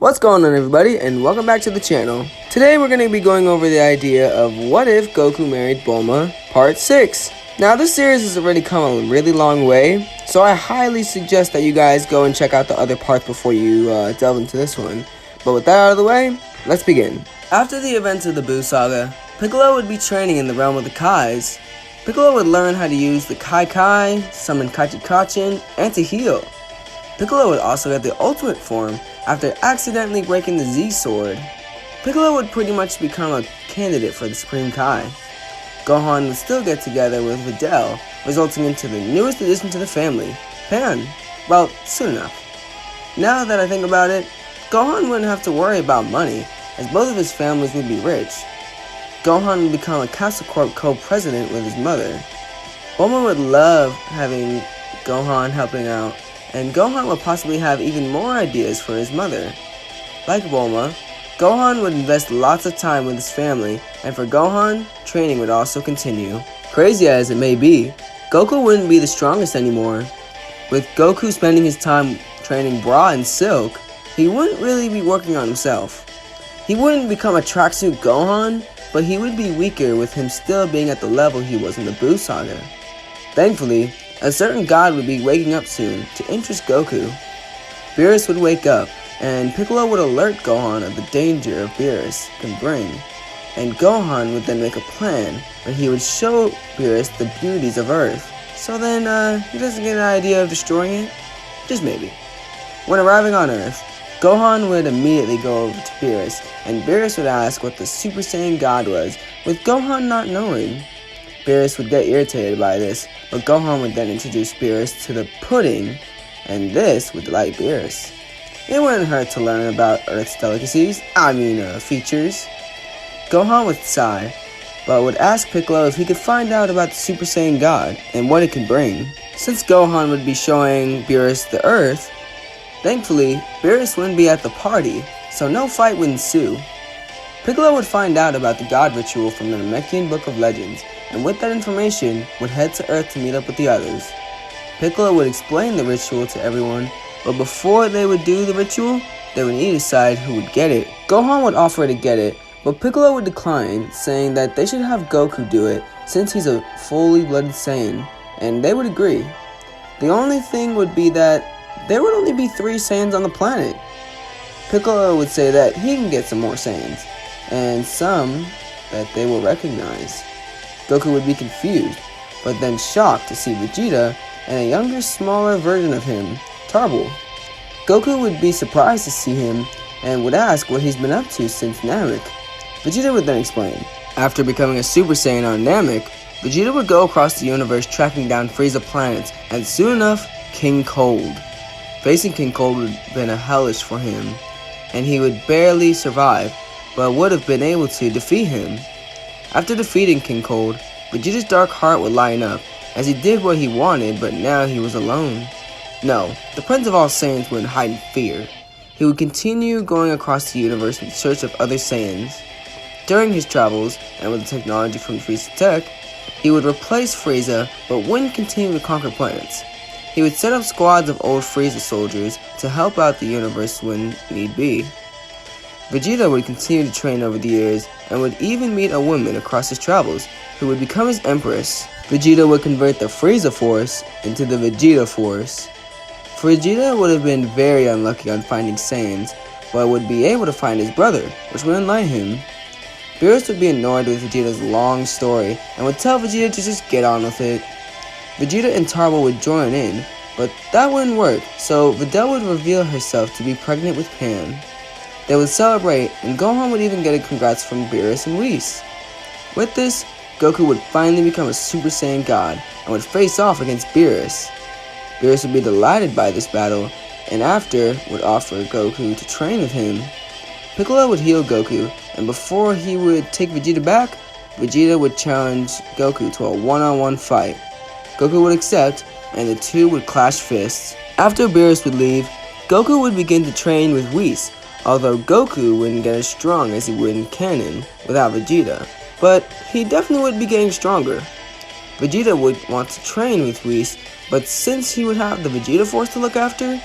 What's going on, everybody, and welcome back to the channel. Today we're going to be going over the idea of what if Goku married Bulma, part 6. Now this series has already come a really long way, so I highly suggest that you guys go and check out the other parts before you delve into this one. But with that out of the way, let's begin. After the events of the Buu Saga, Piccolo would be training in the realm of the Kais. Piccolo would learn how to use the Kai Kai, summon Kachikachin, and to heal. Piccolo would also get the ultimate form after accidentally breaking the Z sword. Piccolo would pretty much become a candidate for the Supreme Kai. Gohan would still get together with Videl, resulting into the newest addition to the family, Pan. Well, soon enough. Now that I think about it, Gohan wouldn't have to worry about money, as both of his families would be rich. Gohan would become a Castle Corp co-president with his mother. Bulma would love having Gohan helping out, and Gohan would possibly have even more ideas for his mother. Like Bulma, Gohan would invest lots of time with his family, and for Gohan, training would also continue. Crazy as it may be, Goku wouldn't be the strongest anymore. With Goku spending his time training Bra and Silk, he wouldn't really be working on himself. He wouldn't become a tracksuit Gohan, but he would be weaker with him still being at the level he was in the Buu Saga. Thankfully, a certain god would be waking up soon to interest Goku. Beerus would wake up, and Piccolo would alert Gohan of the danger of Beerus can bring, and Gohan would then make a plan where he would show Beerus the beauties of Earth, so then he doesn't get an idea of destroying it? Just maybe. When arriving on Earth, Gohan would immediately go over to Beerus, and Beerus would ask what the Super Saiyan God was, with Gohan not knowing. Beerus would get irritated by this, but Gohan would then introduce Beerus to the pudding, and this would delight Beerus. It wouldn't hurt to learn about Earth's delicacies, features. Gohan would sigh, but would ask Piccolo if he could find out about the Super Saiyan God and what it could bring. Since Gohan would be showing Beerus the Earth, thankfully, Beerus wouldn't be at the party, so no fight would ensue. Piccolo would find out about the God ritual from the Namekian Book of Legends, and with that information, would head to Earth to meet up with the others. Piccolo would explain the ritual to everyone, but before they would do the ritual, they would need to decide who would get it. Gohan would offer to get it, but Piccolo would decline, saying that they should have Goku do it since he's a fully blooded Saiyan, and they would agree. The only thing would be that there would only be 3 Saiyans on the planet. Piccolo would say that he can get some more Saiyans, and some that they will recognize. Goku would be confused, but then shocked to see Vegeta and a younger, smaller version of him, Tarbell. Goku would be surprised to see him and would ask what he's been up to since Namek. Vegeta would then explain. After becoming a Super Saiyan on Namek, Vegeta would go across the universe tracking down Frieza planets, and soon enough, King Cold. Facing King Cold would have been a hellish for him, and he would barely survive, but would have been able to defeat him. After defeating King Cold, Vegeta's dark heart would lighten up, as he did what he wanted, but now he was alone. No, the Prince of all Saiyans wouldn't hide in fear. He would continue going across the universe in search of other Saiyans. During his travels, and with the technology from Frieza Tech, he would replace Frieza, but wouldn't continue to conquer planets. He would set up squads of old Frieza soldiers to help out the universe when need be. Vegeta would continue to train over the years, and would even meet a woman across his travels, who would become his empress. Vegeta would convert the Frieza Force into the Vegeta Force. Vegeta would have been very unlucky on finding Saiyans, but would be able to find his brother, which would enlighten him. Beerus would be annoyed with Vegeta's long story, and would tell Vegeta to just get on with it. Vegeta and Tarbell would join in, but that wouldn't work, so Videl would reveal herself to be pregnant with Pan. They would celebrate, and Gohan would even get a congrats from Beerus and Whis. With this, Goku would finally become a Super Saiyan God, and would face off against Beerus. Beerus would be delighted by this battle, and after would offer Goku to train with him. Piccolo would heal Goku, and before he would take Vegeta back, Vegeta would challenge Goku to a one-on-one fight. Goku would accept, and the two would clash fists. After Beerus would leave, Goku would begin to train with Whis, although Goku wouldn't get as strong as he would in canon without Vegeta, but he definitely would be getting stronger. Vegeta would want to train with Whis, but since he would have the Vegeta Force to look after,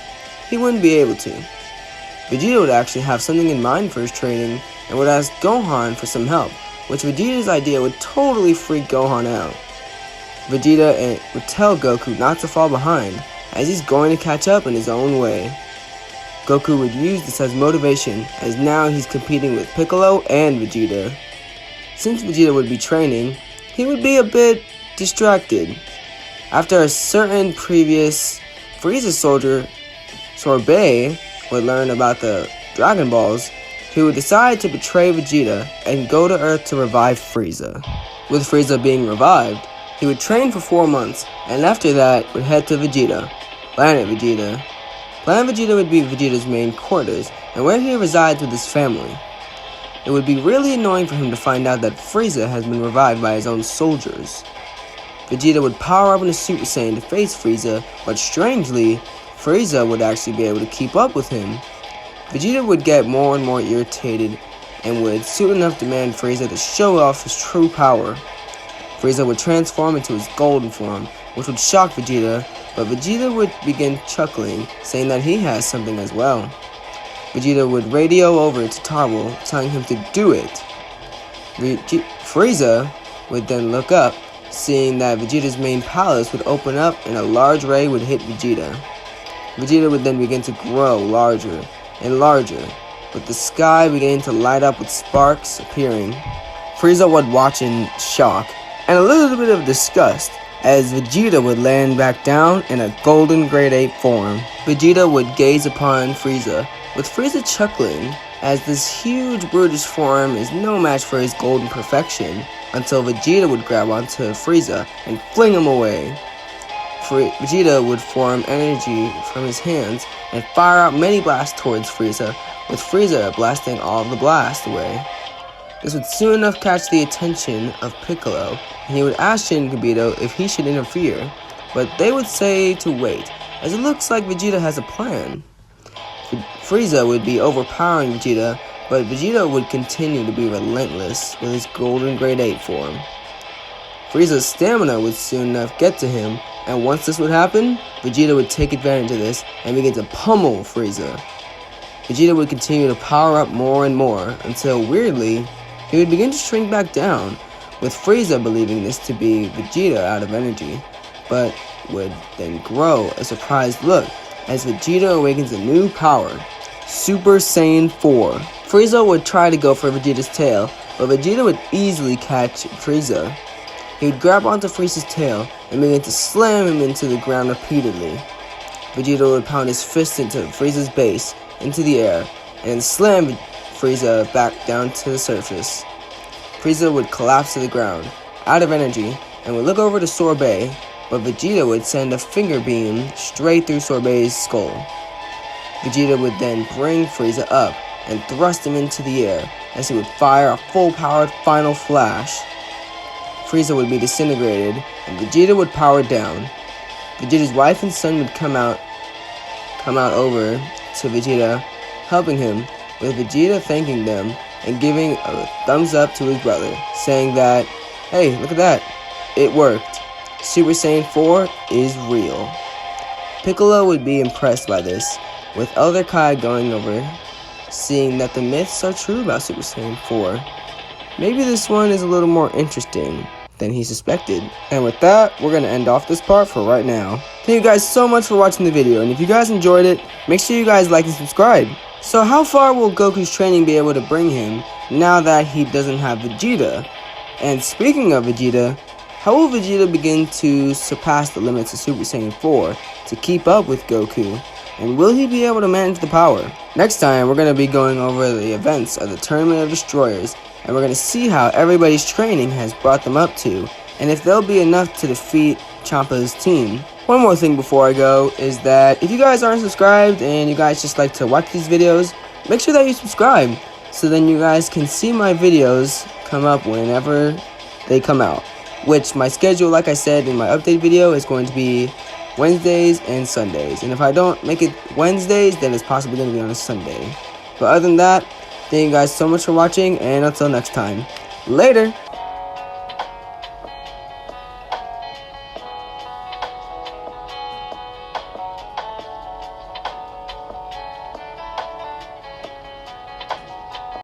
he wouldn't be able to. Vegeta would actually have something in mind for his training and would ask Gohan for some help, which Vegeta's idea would totally freak Gohan out. Vegeta would tell Goku not to fall behind, as he's going to catch up in his own way. Goku would use this as motivation, as now he's competing with Piccolo and Vegeta. Since Vegeta would be training, he would be a bit distracted. After a certain previous Frieza soldier, Sorbet, would learn about the Dragon Balls, he would decide to betray Vegeta and go to Earth to revive Frieza. With Frieza being revived, he would train for 4 months, and after that would head to Vegeta, Planet Vegeta. Planet Vegeta would be Vegeta's main quarters, and where he resides with his family. It would be really annoying for him to find out that Frieza has been revived by his own soldiers. Vegeta would power up into Super Saiyan to face Frieza, but strangely, Frieza would actually be able to keep up with him. Vegeta would get more and more irritated, and would soon enough demand Frieza to show off his true power. Frieza would transform into his golden form, which would shock Vegeta, but Vegeta would begin chuckling, saying that he has something as well. Vegeta would radio over to Tarbell, telling him to do it. Frieza would then look up, seeing that Vegeta's main palace would open up and a large ray would hit Vegeta. Vegeta would then begin to grow larger and larger, with the sky beginning to light up with sparks appearing. Frieza would watch in shock and a little bit of disgust as Vegeta would land back down in a golden grade 8 form. Vegeta would gaze upon Frieza, with Frieza chuckling as this huge brutish form is no match for his golden perfection, until Vegeta would grab onto Frieza and fling him away. Vegeta would form energy from his hands and fire out many blasts towards Frieza, with Frieza blasting all of the blasts away. This would soon enough catch the attention of Piccolo, and he would ask Shin Kibito if he should interfere, but they would say to wait, as it looks like Vegeta has a plan. Frieza would be overpowering Vegeta, but Vegeta would continue to be relentless with his golden grade 8 form. Frieza's stamina would soon enough get to him, and once this would happen, Vegeta would take advantage of this and begin to pummel Frieza. Vegeta would continue to power up more and more, until weirdly, he would begin to shrink back down, with Frieza believing this to be Vegeta out of energy, but would then grow a surprised look as Vegeta awakens a new power, Super Saiyan 4. Frieza would try to go for Vegeta's tail, but Vegeta would easily catch Frieza. He would grab onto Frieza's tail and begin to slam him into the ground repeatedly. Vegeta would pound his fist into Frieza's base, into the air, and slam Frieza back down to the surface. Frieza would collapse to the ground, out of energy, and would look over to Sorbet, but Vegeta would send a finger beam straight through Sorbet's skull. Vegeta would then bring Frieza up and thrust him into the air as he would fire a full-powered final flash. Frieza would be disintegrated, and Vegeta would power down. Vegeta's wife and son would come out over to Vegeta, helping him, with Vegeta thanking them and giving a thumbs up to his brother, saying that, hey, look at that, it worked. Super Saiyan 4 is real. Piccolo would be impressed by this, with Elder Kai going over, seeing that the myths are true about Super Saiyan 4. Maybe this one is a little more interesting than he suspected. And with that, we're going to end off this part for right now. Thank you guys so much for watching the video, and if you guys enjoyed it, make sure you guys like and subscribe. So how far will Goku's training be able to bring him now that he doesn't have Vegeta? And speaking of Vegeta, how will Vegeta begin to surpass the limits of Super Saiyan 4 to keep up with Goku? And will he be able to manage the power? Next time, we're going to be going over the events of the Tournament of Destroyers, and we're going to see how everybody's training has brought them up to, and if they'll be enough to defeat Champa's team. One more thing before I go is that if you guys aren't subscribed and you guys just like to watch these videos, make sure that you subscribe so then you guys can see my videos come up whenever they come out. Which my schedule, like I said in my update video, is going to be Wednesdays and Sundays. And if I don't make it Wednesdays, then it's possibly going to be on a Sunday. But other than that, thank you guys so much for watching, and until next time, later!